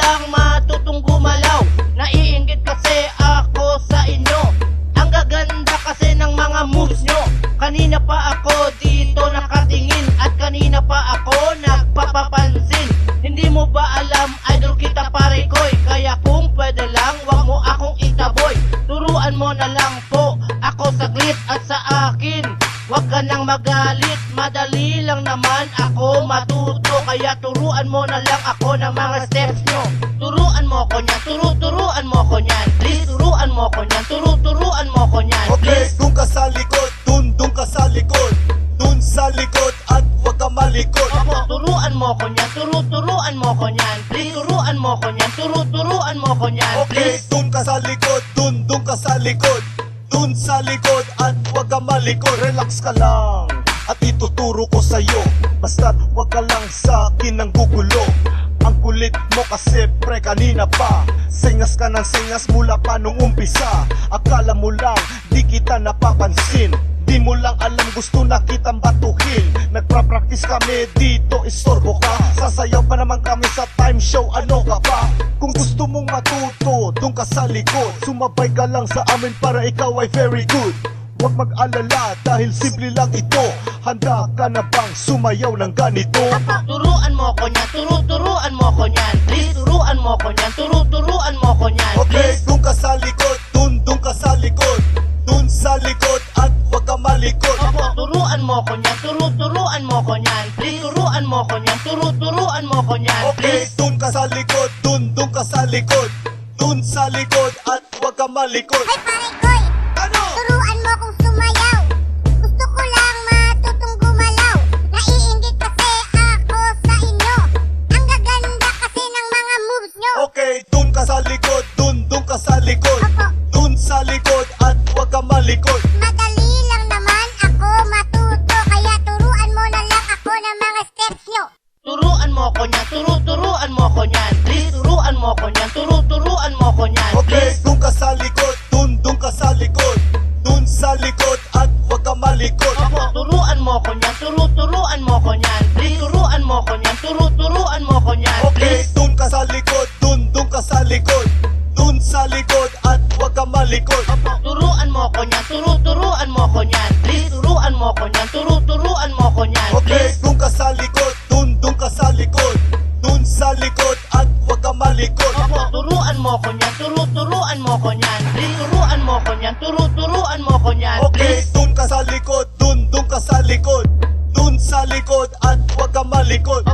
lang matutong gumalaw. Naiinggit kasi ako sa inyo. Ang gaganda kasi ng mga moves nyo. Kanina pa ako dito nakatingin, at kanina pa ako nagpapapansin. Hindi mo ba alam, idol kita pare koy? Kaya kung pwede lang, wag mo akong itaboy. Turuan mo na lang po ako saglit, at sa akin wag ka nang magalit. Madali lang naman ako matuto, kaya turuan mo na lang ako ng mga steps nyo. Turuan mo ko nyan, turuan mo ko nyan. Please, turuan mo ko nyan, turuan mo ko nyan. Okay, dun ka sa likod, dun ka sa likod. Dun sa likod at huwag ka malikot. Opo, turuan mo ko nyan, turuan mo ko nyan. Please, turuan mo ko nyan, turuan mo ko nyan. Okay, Please. dun ka sa likod, dun ka sa likod. Dun sa likod at huwag ka malikot. Relax ka lang at ituturo ko sa'yo. Basta't huwag ka lang sa akin ng gugulo. Ang kulit mo kasi pre kanina pa. Sengas ka ng sengas mula pa nung umpisa. Akala mo lang di kita napapansin. Di mo lang alam gusto na kitang batuhin. Nagpa-practice kami dito, istorbo ka. Sasayaw pa naman kami sa time show, ano ka pa? Kung gusto mong matuto, dun ka sa likod. Sumabay ka lang sa amin para ikaw ay very good. Huwag mag-alala dahil simple lang ito. Handa ka na bang sumayaw ng ganito? Turuan mo ko nyan, turuan mo ko nyan. Please, turuan mo ko nyan, turuan mo ko nyan. Okay, Please. dun ka sa likod, dun ka sa likod. Dun sa likod at huwag ka malikot. Opo, turuan mo ko nyan, turuan mo ko nyan. Please, turuan mo ko nyan, turuan mo ko nyan. Okay, Please. dun ka sa likod, dun ka sa likod. Dun sa likod at huwag ka malikot. Ay pare koy, Ano? turuan mo kong sumayaw. Gusto ko lang matutong gumalaw. Naiinggit kasi ako sa inyo. Ang gaganda kasi ng mga moves nyo. Okay, dun ka sa likod, dun ka sa likod. Opo, Dun sa likod at huwag ka malikot. madali lang naman ako matuto. Kaya turuan mo na lang ako ng mga steps nyo. Turuan mo ko nyan, turuan mo ko nyan. Please, turuan mo ko nyan, turuan mo ko nyan. Okay, Please. dun ka sa likod, dun ka sa likod. Dun sa likod at huwag ka malikot. Opo, turuan mo ko nyan, turuan mo ko nyan. Please, turuan mo ko nyan, turuan mo ko nyan. Okay, Please. dun ka sa likod, dun ka sa likod. Dun sa likod at huwag ka malikot. Opo, turuan mo ko nyan, turuan mo ko nyan. Please, turuan mo ko nyan, turuan mo ko nyan. Okay, Please. dun ka sa likod, dun ka sa likod. Dun sa likod at huwag ka malikot. Opo, turuan mo ko nyan, turuan mo ko nyan. Please, turuan mo ko nyan, turuan mo ko nyan. Okay, Please. dun ka sa likod, dun ka sa likod. Dun sa likod at huwag ka malikot.